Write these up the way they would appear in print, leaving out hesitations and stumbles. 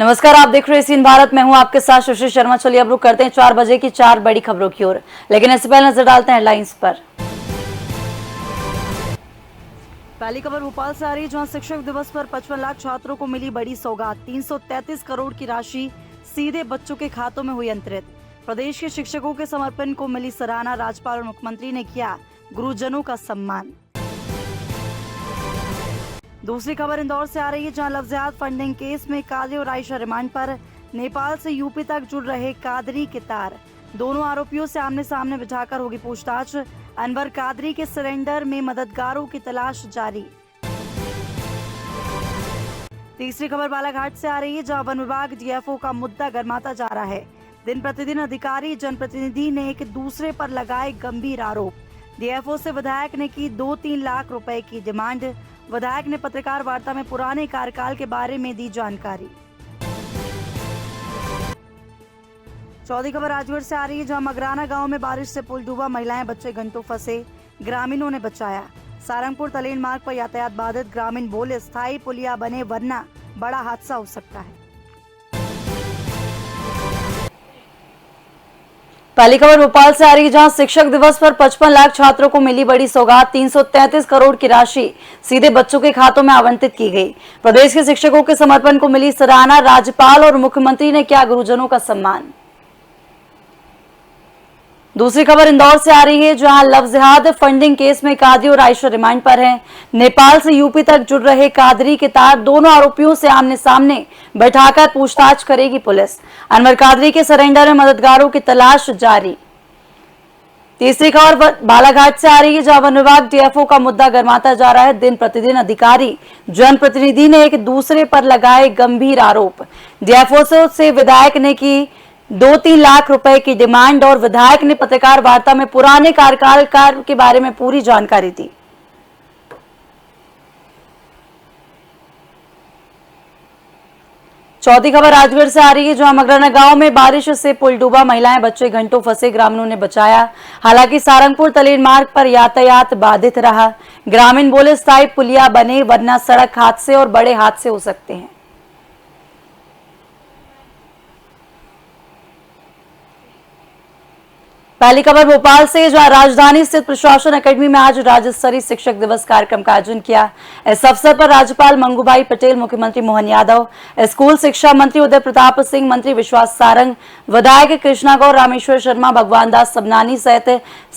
नमस्कार, आप देख रहे हैं सीन भारत। मैं हूं आपके साथ सुश्री शर्मा। चलिए अब रुक करते हैं 4 बजे की 4 बड़ी खबरों की ओर, लेकिन इससे पहले नजर डालते हैं हेडलाइंस पर। पहली खबर भोपाल से आ रही है, जहां शिक्षक दिवस पर 55 लाख छात्रों को मिली बड़ी सौगात। 333 करोड़ की राशि सीधे बच्चों के खातों में हुई अंतरित। प्रदेश के शिक्षकों के समर्पण को मिली सराहना। राज्यपाल और मुख्यमंत्री ने किया गुरुजनों का सम्मान। दूसरी खबर इंदौर से आ रही है, जहां लफ्जियात फंडिंग केस में कादरी और आयशा रिमांड पर। नेपाल से यूपी तक जुड़ रहे कादरी के तार। दोनों आरोपियों से आमने सामने बिठाकर होगी पूछताछ। अनवर कादरी के सरेंडर में मददगारों की तलाश जारी। तीसरी खबर बालाघाट से आ रही है, जहां वन विभाग डीएफओ का मुद्दा गरमाता जा रहा है। दिन प्रतिदिन अधिकारी जनप्रतिनिधि ने एक दूसरे पर लगाए गंभीर आरोप। डीएफओ से विधायक ने की 2-3 लाख रुपए की डिमांड। विधायक ने पत्रकार वार्ता में पुराने कार्यकाल के बारे में दी जानकारी। चौथी खबर राजगढ़ से आ रही है, जहां मगराना गांव में बारिश से पुल डूबा। महिलाएं बच्चे घंटों फंसे, ग्रामीणों ने बचाया। सारंगपुर तलेन मार्ग पर यातायात बाधित। ग्रामीण बोले स्थायी पुलिया बने वरना बड़ा हादसा हो सकता है। पहली खबर भोपाल से आ रही है, जहां शिक्षक दिवस पर 55 लाख छात्रों को मिली बड़ी सौगात। 333 करोड़ की राशि सीधे बच्चों के खातों में आवंटित की गई। प्रदेश के शिक्षकों के समर्पण को मिली सराहना। राज्यपाल और मुख्यमंत्री ने किया गुरुजनों का सम्मान। दूसरी खबर इंदौर से आ रही है, जहां लफ्जियात फंडिंग केस में कादरी और आयशा रिमांड पर हैं। नेपाल से यूपी तक जुड़ रहे कादरी के तार। दोनों आरोपियों से आमने सामने बैठाकर पूछताछ करेगी पुलिस। अनवर कादरी के सरेंडर में मददगारों की तलाश जारी। तीसरी खबर बालाघाट से आ रही है, जहां वन विभाग डीएफओ का मुद्दा गरमाता जा रहा है। दिन प्रतिदिन अधिकारी जनप्रतिनिधि ने एक दूसरे पर लगाए गंभीर आरोप। डीएफओ से विधायक ने की 2-3 लाख रुपए की डिमांड और विधायक ने पत्रकार वार्ता में पुराने कार्यकाल के बारे में पूरी जानकारी दी। चौथी खबर राजगढ़ से आ रही है, जहां मगराना गांव में बारिश से पुल डूबा। महिलाएं बच्चे घंटों फंसे, ग्रामीणों ने बचाया। हालांकि सारंगपुर तलेन मार्ग पर यातायात बाधित रहा। ग्रामीण बोले स्थायी पुलिया बने वरना सड़क हादसे और बड़े हादसे हो सकते हैं। पहली खबर भोपाल से, जहां राजधानी स्थित प्रशासन अकेडमी में आज राज्य स्तरीय शिक्षक दिवस कार्यक्रम का आयोजन किया। इस अवसर पर राज्यपाल मंगूभाई पटेल, मुख्यमंत्री मोहन यादव, स्कूल शिक्षा मंत्री उदय प्रताप सिंह, मंत्री विश्वास सारंग, विधायक कृष्णा गौर, रामेश्वर शर्मा, भगवान दास सबनानी सहित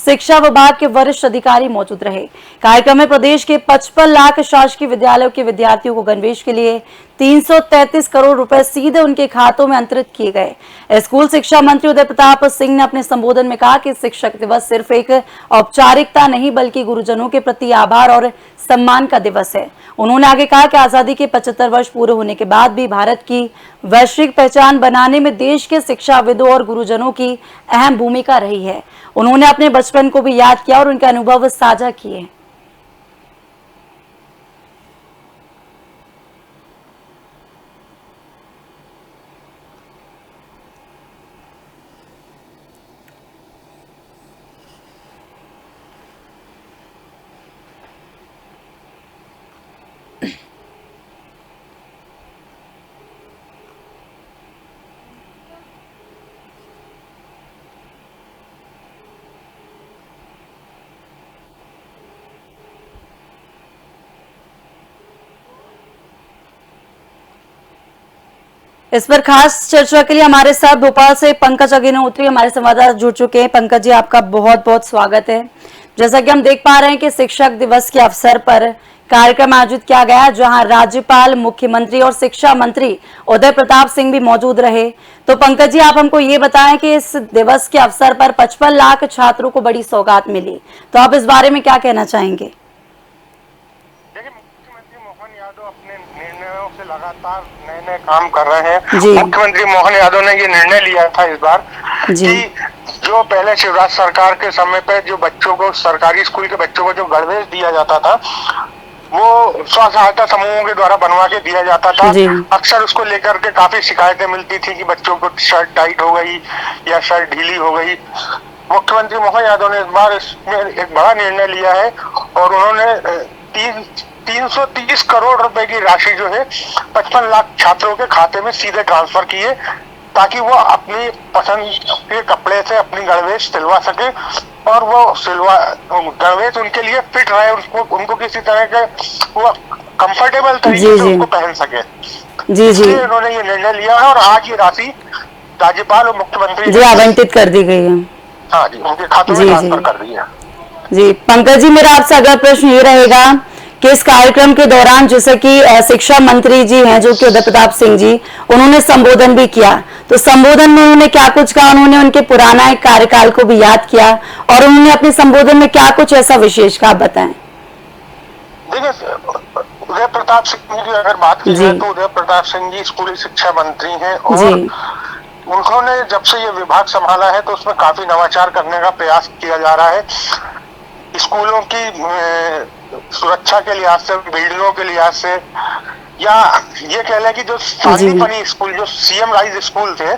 शिक्षा विभाग के वरिष्ठ अधिकारी मौजूद रहे। कार्यक्रम में प्रदेश के 55 लाख शासकीय विद्यालयों के विद्यार्थियों को गणवेश के लिए 333 करोड़ रुपए सीधे उनके खातों में अंतरित किए गए। स्कूल शिक्षा मंत्री उदय प्रताप सिंह ने अपने संबोधन में कहा कि शिक्षक दिवस सिर्फ एक औपचारिकता नहीं बल्कि गुरुजनों के प्रति आभार और सम्मान का दिवस है। उन्होंने आगे कहा कि आजादी के 75 वर्ष पूरे होने के बाद भी भारत की वैश्विक पहचान बनाने में देश के शिक्षाविदों और गुरुजनों की अहम भूमिका रही है। उन्होंने अपने बचपन को भी याद किया और उनके अनुभव साझा किए। इस पर खास चर्चा के लिए हमारे साथ भोपाल से पंकज अग्निहोत्री हमारे संवाददाता जुड़ चुके हैं। पंकज जी, आपका बहुत बहुत स्वागत है। जैसा कि हम देख पा रहे हैं कि शिक्षक दिवस के अवसर पर कार्यक्रम आयोजित किया गया, जहां राज्यपाल, मुख्यमंत्री और शिक्षा मंत्री उदय प्रताप सिंह भी मौजूद रहे। तो पंकज जी, आप हमको ये बताएं कि इस दिवस के अवसर पर 55 लाख छात्रों को बड़ी सौगात मिली, तो आप इस बारे में क्या कहना चाहेंगे? अपने निर्णयों से लगातार नए नए काम कर रहे हैं। मुख्यमंत्री मोहन यादव ने ये निर्णय लिया था इस बार कि जो पहले शिवराज सरकार के समय पे जो बच्चों को, सरकारी स्कूल के बच्चों को जो गणवेश दिया जाता था, वो स्व सहायता समूहों के द्वारा बनवा के दिया जाता था। अक्सर उसको लेकर के काफी शिकायतें मिलती थी कि बच्चों को शर्ट टाइट हो गई या शर्ट ढीली हो गई। मुख्यमंत्री मोहन यादव ने इस बार इसमें एक बड़ा निर्णय लिया है और उन्होंने 330 करोड़ रुपए की राशि जो है 55 लाख छात्रों के खाते में सीधे ट्रांसफर की है, ताकि वो अपनी पसंद के कपड़े से अपनी गणवेश सिलवा सके और वो गणवेश उनके लिए फिट रहे, उनको किसी तरह के वो कंफर्टेबल तरीके से उनको पहन सके। जी जी, इन्होंने ये निर्णय लिया है और आज ये राशि राज्यपाल और मुख्यमंत्री जी आवंटित कर दी गई है। हाँ जी, उनके खातों में ट्रांसफर कर दी है। जी पंकज जी, मेरा आपसे अगला प्रश्न ये रहेगा कि इस कार्यक्रम के दौरान जैसे कि शिक्षा मंत्री जी हैं जो कि उदय प्रताप सिंह जी, उन्होंने संबोधन भी किया, तो संबोधन में उन्होंने क्या कुछ कहा? उन्होंने उनके पुराना कार्यकाल को भी याद किया और उन्होंने अपने संबोधन में क्या कुछ ऐसा विशेष कहा, बताएं। देखिए, उदय प्रताप सिंह की अगर बात की जाए तो उदय प्रताप सिंह जी स्कूली शिक्षा मंत्री हैं और उन्होंने जब से ये विभाग संभाला है तो उसमें काफी नवाचार करने का प्रयास किया जा रहा है। स्कूलों की सुरक्षा के लिहाज से, बिल्डिंगों के लिहाज से, या ये कह लें कि जो सांदीपनी स्कूल, जो सीएम राइज स्कूल थे,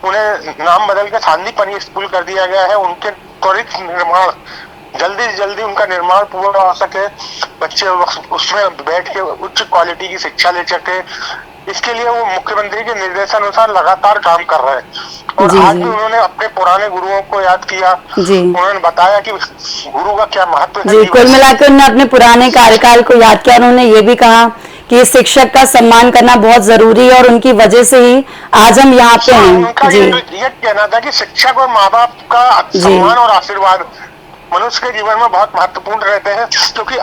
उन्हें नाम बदल के सांदीपनी स्कूल कर दिया गया है। उनके त्वरित निर्माण, जल्दी से जल्दी उनका निर्माण पूरा हो सके, बच्चे उसमें बैठ के उच्च क्वालिटी की शिक्षा ले सके, इसके लिए वो मुख्यमंत्री के निर्देशानुसार लगातार काम कर रहे हैं। और आज भी उन्होंने अपने पुराने गुरुओं को याद किया, उन्होंने बताया कि गुरु का क्या महत्व है। कुल मिलाकर उन्होंने अपने पुराने कार्यकाल को याद किया। उन्होंने ये भी कहा कि शिक्षक का सम्मान करना बहुत जरूरी है और उनकी वजह से ही आज हम यहाँ पे हैं। उनका ये कहना था कि शिक्षक और माँ बाप का सम्मान और आशीर्वाद मनुष्य के जीवन में बहुत महत्वपूर्ण रहते हैं, क्योंकि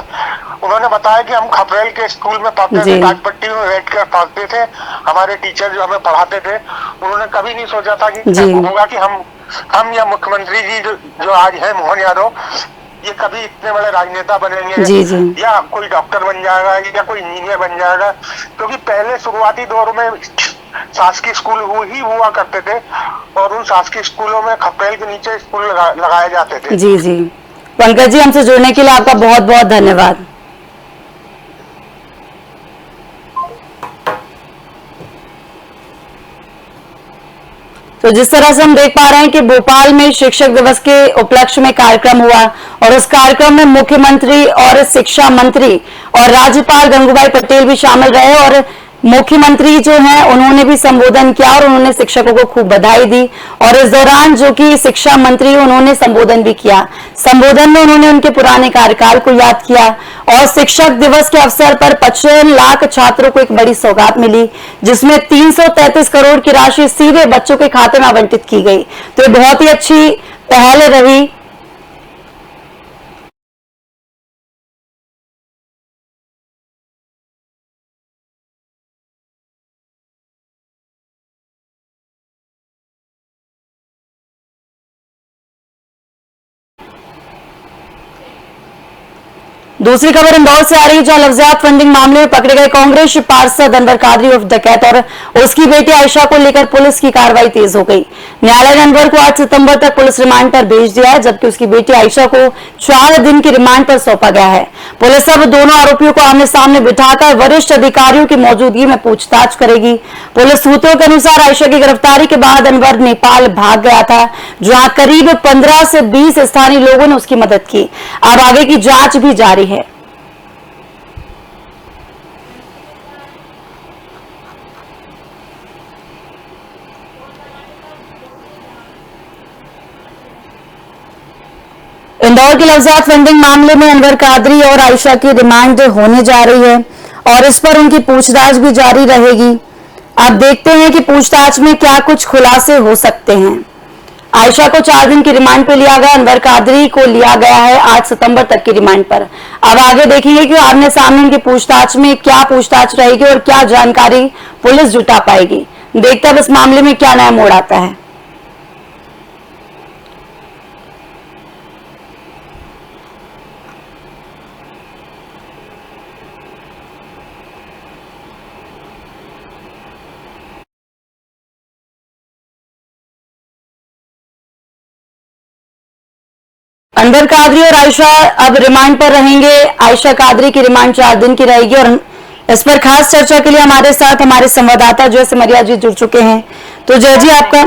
उन्होंने बताया कि हम खपरेल के स्कूल में पढ़ते थे, ताजपट्टी में बैठ कर पढ़ते थे, हमारे टीचर जो हमें पढ़ाते थे, उन्होंने कभी नहीं सोचा था कि होगा कि हम या मुख्यमंत्री जी जो आज है मोहन यादव, ये कभी इतने बड़े राजनेता बनेंगे या कोई डॉक्टर बन जाएगा या कोई इंजीनियर बन जाएगा। क्योंकि पहले शुरुआती दौर में शासकीय स्कूल ही हुआ करते थे और उन शासकीय स्कूलों में खपरेल के नीचे स्कूल लगाए जाते थे। जी जी, पंकज जी हमसे जुड़ने के लिए आपका बहुत बहुत धन्यवाद। तो जिस तरह से हम देख पा रहे हैं कि भोपाल में शिक्षक दिवस के उपलक्ष्य में कार्यक्रम हुआ और उस कार्यक्रम में मुख्यमंत्री और शिक्षा मंत्री और राज्यपाल गंगूबाई पटेल भी शामिल रहे और मुख्यमंत्री जो हैं उन्होंने भी संबोधन किया और उन्होंने शिक्षकों को खूब बधाई दी। और इस दौरान जो कि शिक्षा मंत्री उन्होंने संबोधन भी किया। संबोधन में उन्होंने उनके पुराने कार्यकाल को याद किया और शिक्षक दिवस के अवसर पर 55 लाख छात्रों को एक बड़ी सौगात मिली, जिसमें 333 करोड़ की राशि सीधे बच्चों के खाते में आवंटित की गई। तो ये बहुत ही अच्छी पहल रही। दूसरी खबर इंदौर से आ रही है, जहां लफ्जियात फंडिंग मामले में पकड़े गए कांग्रेस पार्षद अनवर कादरी उर्फ डकैत और उसकी बेटी आयशा को लेकर पुलिस की कार्रवाई तेज हो गई। न्यायालय ने अनवर को 8 सितंबर तक पुलिस रिमांड पर भेज दिया है, जबकि उसकी बेटी आयशा को 4 दिन की रिमांड पर सौंपा गया है। पुलिस अब दोनों आरोपियों को आमने सामने बिठाकर वरिष्ठ अधिकारियों की मौजूदगी में पूछताछ करेगी। पुलिस सूत्रों के अनुसार आयशा की गिरफ्तारी के बाद अनवर नेपाल भाग गया था, जहां करीब 15 से 20 स्थानीय लोगों ने उसकी मदद की। अब आगे की जांच भी जारी है। इंदौर के लफ्जियात फंडिंग मामले में अनवर कादरी और आयशा की रिमांड होने जा रही है और इस पर उनकी पूछताछ भी जारी रहेगी। अब देखते हैं कि पूछताछ में क्या कुछ खुलासे हो सकते हैं। आयशा को 4 दिन की रिमांड पर लिया गया, अनवर कादरी को लिया गया है 8 सितंबर तक की रिमांड पर। अब आगे देखेंगे कि आमने सामने उनकी पूछताछ में क्या पूछताछ रहेगी और क्या जानकारी पुलिस जुटा पाएगी। देखते हैं इस मामले में क्या नया मोड़ आता है। अनवर कादरी और आयशा अब रिमांड पर रहेंगे। आयशा कादरी की रिमांड 4 दिन की रहेगी और इस पर खास चर्चा के लिए हमारे साथ हमारे संवाददाता जय सिमरिया जी जुड़ चुके हैं। तो जय जी आपका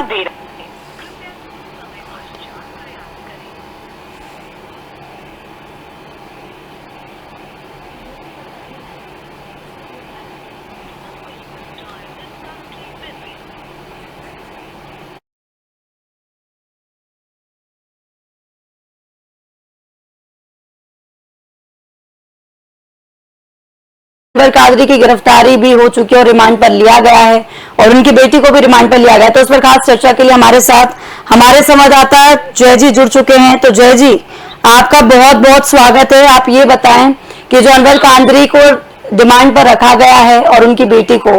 अनवर कादरी की गिरफ्तारी भी हो चुकी है और रिमांड पर लिया गया है और उनकी बेटी को भी रिमांड पर लिया गया है। तो उस पर खास चर्चा के लिए हमारे साथ हमारे संवाददाता जय जी जुड़ चुके हैं। तो जय जी, आपका बहुत बहुत स्वागत है। आप ये बताएं कि जो अनवर कादरी को रिमांड पर रखा गया है और उनकी बेटी को,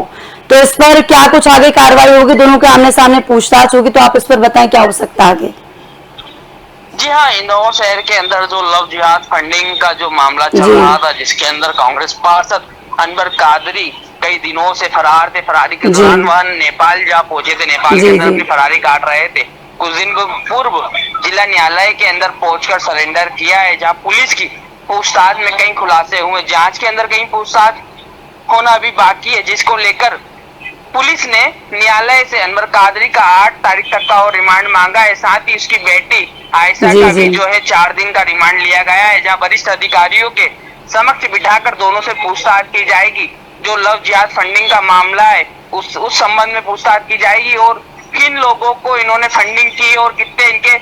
तो इस पर क्या कुछ आगे कार्रवाई होगी? दोनों के आमने सामने पूछताछ होगी, तो आप इस पर बताएं क्या हो सकता है आगे। जी हाँ, इंदौर शहर के अंदर जो लव जिहाद फंडिंग का जो मामला चल रहा था, जिसके अंदर कांग्रेस पार्षद अनवर कादरी कई दिनों से फरार थे। फरारी के दौरान वह नेपाल जा पहुंचे थे। नेपाल के अंदर अपनी फरारी काट रहे थे। कुछ दिन पूर्व जिला न्यायालय के अंदर पहुंचकर सरेंडर किया है, जहां पुलिस की पूछताछ में कई खुलासे हुए। जांच के अंदर कई पूछताछ होना अभी बाकी है, जिसको लेकर पुलिस ने न्यायालय से अनवर कादरी का 8 तारीख तक का और रिमांड मांगा है। साथ ही उसकी बेटी आयशा का भी जो है 4 दिन का रिमांड लिया गया है, जहां वरिष्ठ अधिकारियों के समक्ष बिठाकर दोनों से पूछताछ की जाएगी। जो लव जिहाद फंडिंग का मामला है उस संबंध में पूछताछ की जाएगी और किन लोगों को इन्होंने फंडिंग की और कितने इनके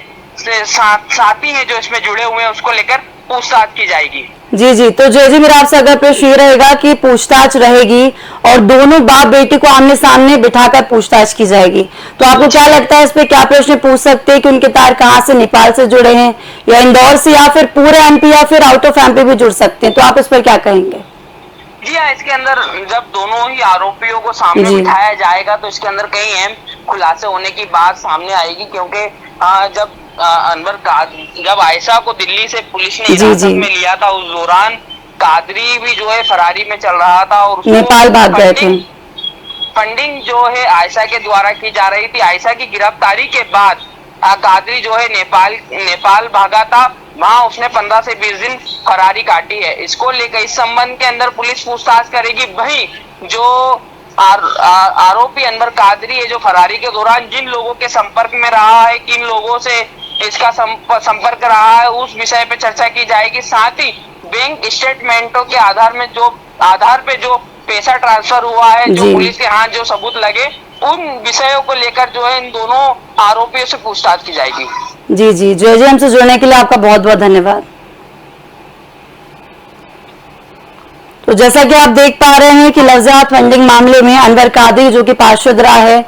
साथी हैं जो इसमें जुड़े हुए हैं, उसको लेकर पूछताछ की जाएगी। जी जी, तो जय जी, मेरा आपसे अगर प्रश्न ये रहेगा कि पूछताछ रहेगी और दोनों बाप बेटी को आमने सामने बिठाकर पूछताछ की जाएगी, तो आपको क्या लगता है इस पे क्या प्रश्न पूछ सकते हैं कि उनके तार कहाँ से नेपाल से जुड़े हैं या इंदौर से या फिर पूरे एमपी या फिर आउट ऑफ एमपी भी जुड़ सकते हैं, तो आप इस पर क्या कहेंगे? जी हाँ, इसके अंदर जब दोनों ही आरोपियों को सामने बिठाया जाएगा तो इसके अंदर कई अहम खुलासे होने की बात सामने आएगी, क्योंकि जब आयशा को दिल्ली से पुलिस ने हिरासत में लिया था, उस दौरान कादरी भी जो है फरारी में चल रहा था और नेपाल भाग गए थे। फंडिंग जो है आयशा के द्वारा की जा रही थी। आयशा की गिरफ्तारी के बाद कादरी जो है नेपाल भागा था। वहां उसने 15 से 20 दिन फरारी काटी है। इसको लेकर इस संबंध के अंदर पुलिस पूछताछ करेगी। वहीं जो आरोपी अनवर कादरी है, जो फरारी के दौरान जिन लोगों के संपर्क में रहा है, किन लोगों से इसका संपर्क रहा है, उस विषय पे चर्चा की जाएगी। साथ ही बैंक स्टेटमेंटों के आधार पे जो पैसा ट्रांसफर हुआ है, जो पुलिस के हाथ जो सबूत लगे, उन विषयों को लेकर जो है इन दोनों आरोपियों से पूछताछ की जाएगी। जी जी, जय जी, हमसे जुड़ने के लिए आपका बहुत बहुत धन्यवाद। तो जैसा कि आप देख पा रहे हैं कि लव जिहाद फंडिंग मामले में अनवर कादरी जो कि पार्षद रहा है,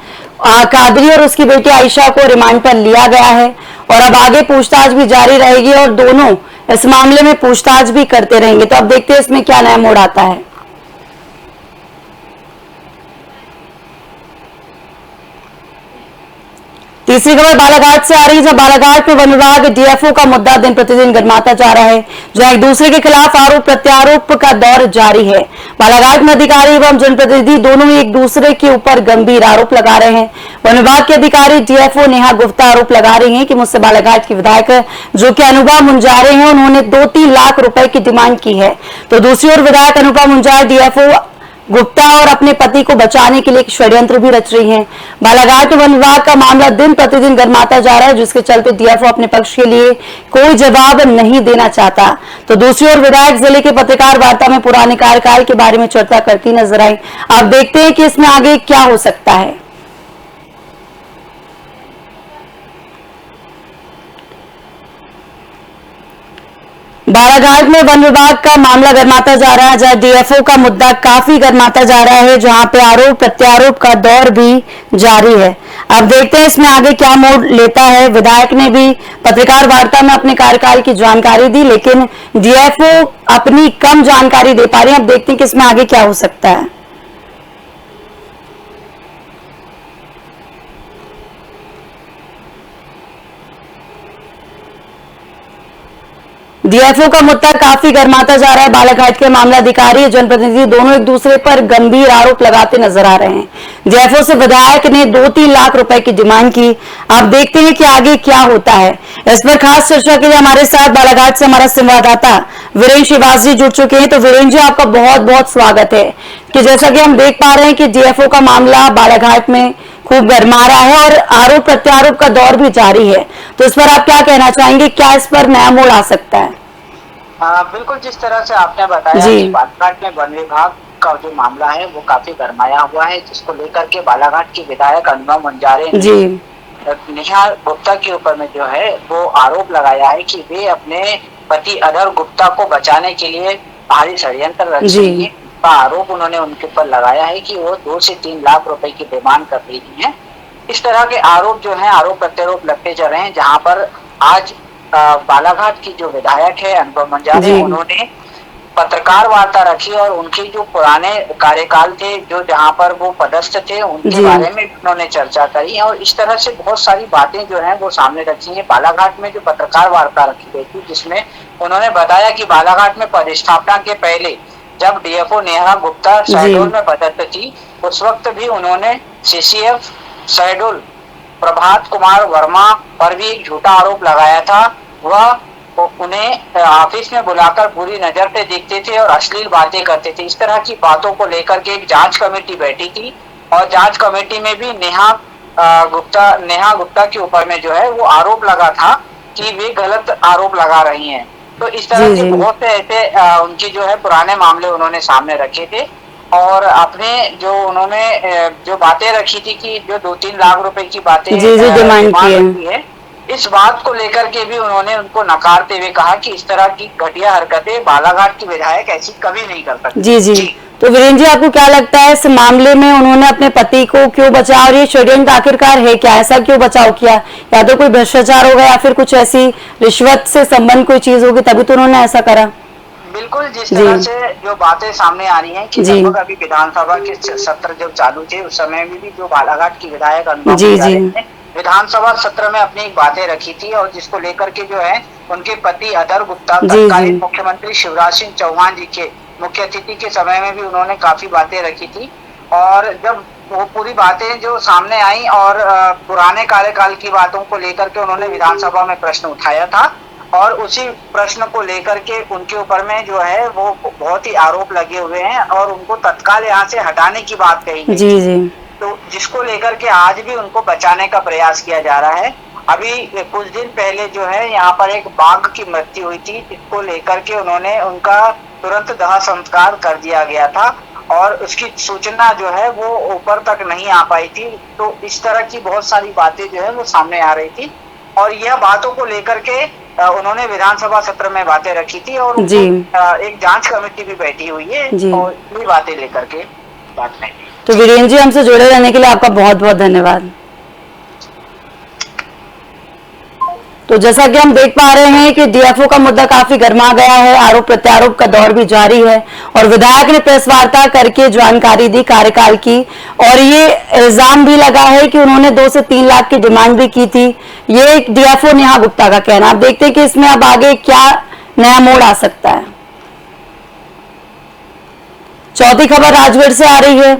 कादरी और उसकी बेटी आयशा को रिमांड पर लिया गया है और अब आगे पूछताछ भी जारी रहेगी और दोनों इस मामले में पूछताछ भी करते रहेंगे। तो अब देखते हैं इसमें क्या नया मोड़ आता है। तीसरी खबर बालाघाट से आ रही है, जहां बालाघाट में वन विभाग डीएफओ का मुद्दा दिन प्रतिदिन गरमाता जा रहा है, जहां एक दूसरे के खिलाफ आरोप प्रत्यारोप का दौर जारी है। बालाघाट में अधिकारी एवं जनप्रतिनिधि दोनों ही एक दूसरे के ऊपर गंभीर आरोप लगा रहे हैं। वन विभाग के अधिकारी डीएफओ नेहा गुप्ता आरोप लगा रही हैं कि मुझसे बालाघाट की विधायक जो कि अनुपा मुंजारे हैं, उन्होंने 2-3 लाख रुपए की डिमांड की है। तो दूसरी ओर विधायक अनुपा मुंजारे डीएफओ गुप्ता और अपने पति को बचाने के लिए एक षड्यंत्र भी रच रही हैं। बालाघाट वन विभाग का मामला दिन प्रतिदिन गरमाता जा रहा है, जिसके चलते डीएफओ अपने पक्ष के लिए कोई जवाब नहीं देना चाहता। तो दूसरी ओर विधायक जिले के पत्रकार वार्ता में पुराने कार्यकाल के बारे में चर्चा करती नजर आई। आप देखते हैं कि इसमें आगे क्या हो सकता है। बालाघाट में वन विभाग का मामला गरमाता जा रहा है, जहां डीएफओ का मुद्दा काफी गरमाता जा रहा है, जहां पे आरोप प्रत्यारोप का दौर भी जारी है। अब देखते हैं इसमें आगे क्या मोड़ लेता है। विधायक ने भी पत्रकार वार्ता में अपने कार्यकाल की जानकारी दी, लेकिन डीएफओ अपनी कम जानकारी दे पा रही है। अब देखते हैं कि इसमें आगे क्या हो सकता है। डीएफओ का मुद्दा काफी गरमाता जा रहा है। बालाघाट के मामला अधिकारी जनप्रतिनिधि दोनों एक दूसरे पर गंभीर आरोप लगाते नजर आ रहे हैं। डीएफओ से विधायक ने 2-3 लाख रुपए की डिमांड की। आप देखते हैं कि आगे क्या होता है। इस पर खास चर्चा के लिए हमारे साथ बालाघाट से हमारा संवाददाता वीरेंद्र श्रीवास जी जुड़ चुके हैं। तो वीरेंद्र जी, आपका बहुत बहुत स्वागत है। कि जैसा कि हम देख पा रहे हैं कि डीएफओ का मामला बालाघाट में खूब गरमा रहा है और आरोप प्रत्यारोप का दौर भी जारी है, तो इस पर आप क्या कहना चाहेंगे? क्या इस पर नया मोड़ आ सकता है? बिल्कुल, जिस तरह से आपने बताया कि बालाघाट में वन विभाग का जो मामला है वो काफी गरमाया हुआ है, जिसको लेकर के बालाघाट की विधायक अनुपा मुंजारे ने नेहा गुप्ता के ऊपर में जो है वो आरोप लगाया है कि वे अपने पति अनवर गुप्ता को बचाने के लिए भारी षड्यंत्र रच रही है। का आरोप उन्होंने उनके ऊपर लगाया है कि वो 2 से 3 लाख रुपए की डिमांड कर रही है। इस तरह के आरोप जो है आरोप प्रत्यारोप लगते चल रहे हैं, जहां पर आज बालाघाट की जो विधायक है अनुभव मंजारे, उन्होंने पत्रकार वार्ता रखी और उनके जो पुराने कार्यकाल थे, जो जहां पर वो पदस्थ थे, उनके बारे में उन्होंने चर्चा करी और इस तरह से बहुत सारी बातें जो हैं वो सामने रखी हैं। बालाघाट में जो पत्रकार वार्ता रखी गई थी, जिसमें उन्होंने बताया कि बालाघाट में पदस्थापना के पहले जब डीएफओ नेहा गुप्ता शहडोल में पदस्थ थी, उस वक्त भी उन्होंने सीसीएफ शहडोल प्रभात कुमार वर्मा पर भी एक झूठा आरोप लगाया था। वह उन्हें ऑफिस में बुलाकर बुरी नजर से देखते थे और अश्लील बातें करते थे। इस तरह की बातों को लेकर के एक जांच कमेटी बैठी थी और जांच कमेटी में भी नेहा गुप्ता के ऊपर में जो है वो आरोप लगा था कि वे गलत आरोप लगा रही हैं। तो इस तरह के बहुत से ऐसे उनके जो है पुराने मामले उन्होंने सामने रखे थे और अपने जो उन्होंने जो बातें रखी थी कि जो 2-3 लाख रुपए की बातें डिमांड की है, इस बात को लेकर के भी उन्होंने उनको नकारते हुए कहा कि इस तरह की घटिया हरकतें बालाघाट की विधायक ऐसी कभी नहीं कर सकती। जी। तो वीरेंद्र जी, आपको क्या लगता है इस मामले में उन्होंने अपने पति को क्यों बचाव, और ये षड्यंत्र आखिरकार है क्या, ऐसा क्यों बचाव किया? या तो कोई भ्रष्टाचार होगा या फिर कुछ ऐसी रिश्वत से संबंध कोई चीज होगी तभी तो उन्होंने ऐसा करा। बिल्कुल, जिस तरह से जो बातें सामने आ रही हैं कि लगभग अभी विधानसभा के सत्र जब चालू थे उस समय में भी जो बालाघाट की विधायक अनुभव विधानसभा सत्र में अपनी बातें रखी थी और जिसको लेकर के जो है उनके पति अदर गुप्ता तत्कालीन मुख्यमंत्री शिवराज सिंह चौहान जी के मुख्य अतिथि के समय में भी उन्होंने काफी बातें रखी थी। और जब वो पूरी बातें जो सामने आई और पुराने कार्यकाल की बातों को लेकर के उन्होंने विधानसभा में प्रश्न उठाया था और उसी प्रश्न को लेकर के उनके ऊपर में जो है वो बहुत ही आरोप लगे हुए हैं और उनको तत्काल यहाँ से हटाने की बात कही गई। जी। तो जिसको लेकर के आज भी उनको बचाने का प्रयास किया जा रहा है। अभी कुछ दिन पहले जो है यहाँ पर एक बाघ की मृत्यु हुई थी, जिसको लेकर के उन्होंने उनका तुरंत दाह संस्कार कर दिया गया था और उसकी सूचना जो है वो ऊपर तक नहीं आ पाई थी। तो इस तरह की बहुत सारी बातें जो है वो सामने आ रही थी और यह बातों को लेकर के उन्होंने विधानसभा सत्र में बातें रखी थी और एक जांच कमेटी भी बैठी हुई है और ये बातें लेकर के बात नहीं। तो वीरेंद्र जी, हमसे जुड़े रहने के लिए आपका बहुत बहुत धन्यवाद। तो जैसा कि हम देख पा रहे हैं कि डीएफओ का मुद्दा काफी गर्मा गया है, आरोप प्रत्यारोप का दौर भी जारी है और विधायक ने प्रेस वार्ता करके जानकारी दी कार्यकाल की और ये इल्जाम भी लगा है कि उन्होंने 2 से 3 लाख की डिमांड भी की थी। ये डीएफओ नेहा गुप्ता का कहना। आप देखते हैं कि इसमें अब आगे क्या नया मोड़ आ सकता है। चौथी खबर राजगढ़ से आ रही है।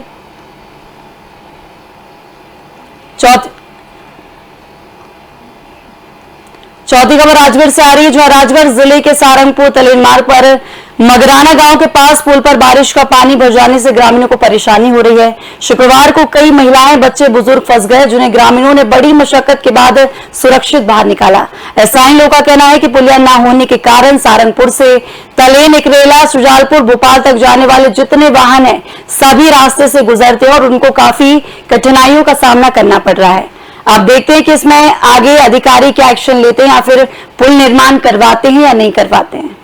चौथी खबर राजगढ़ से आ रही है, जहां राजगढ़ जिले के सारंगपुर तलेन मार्ग पर मगराना गांव के पास पुल पर बारिश का पानी भर जाने से ग्रामीणों को परेशानी हो रही है। शुक्रवार को कई महिलाएं, बच्चे, बुजुर्ग फंस गए, जिन्हें ग्रामीणों ने बड़ी मशक्कत के बाद सुरक्षित बाहर निकाला। स्थानीय लोगों का कहना है कि पुलिया न होने के कारण सारंगपुर से तलेन, इकरेला, सुजालपुर, भोपाल तक जाने वाले जितने वाहन हैं सभी रास्ते से गुजरते हैं और उनको काफी कठिनाइयों का सामना करना पड़ रहा है। आप देखते हैं कि इसमें आगे अधिकारी क्या एक्शन लेते हैं या फिर पुल निर्माण करवाते हैं या नहीं करवाते हैं।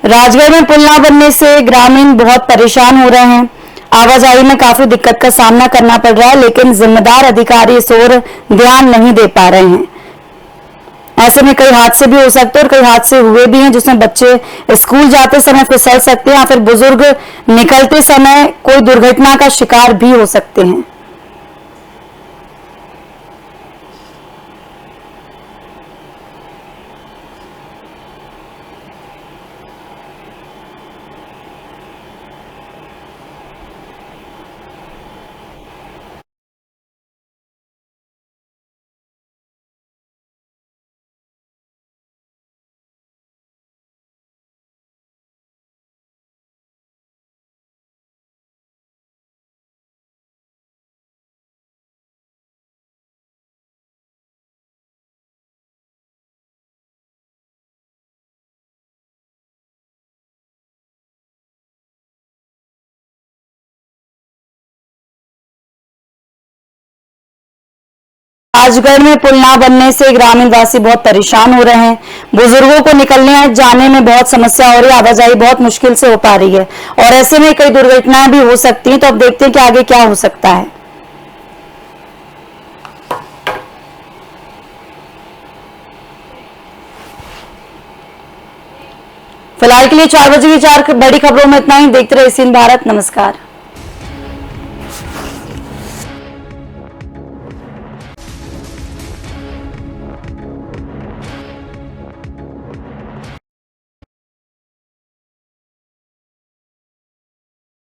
राजगढ़ में पुल न बनने से ग्रामीण बहुत परेशान हो रहे हैं। आवाजाही में काफी दिक्कत का सामना करना पड़ रहा है, लेकिन जिम्मेदार अधिकारी इस ओर ध्यान नहीं दे पा रहे हैं। ऐसे में कई हादसे भी हो सकते हैं और कई हादसे हुए भी हैं, जिसमें बच्चे स्कूल जाते समय फिसल सकते हैं या फिर बुजुर्ग निकलते समय कोई दुर्घटना का शिकार भी हो सकते हैं। राजगढ़ में पुल ना बनने से ग्रामीण वासी बहुत परेशान हो रहे हैं। बुजुर्गों को निकलने जाने में बहुत समस्या हो रही है, आवाजाही बहुत मुश्किल से हो पा रही है और ऐसे में कई दुर्घटनाएं भी हो सकती हैं। तो अब देखते हैं कि आगे क्या हो सकता है। फिलहाल के लिए 4 बजे की 4 बड़ी खबरों में इतना ही। देखते रहिए सीन भारत। नमस्कार।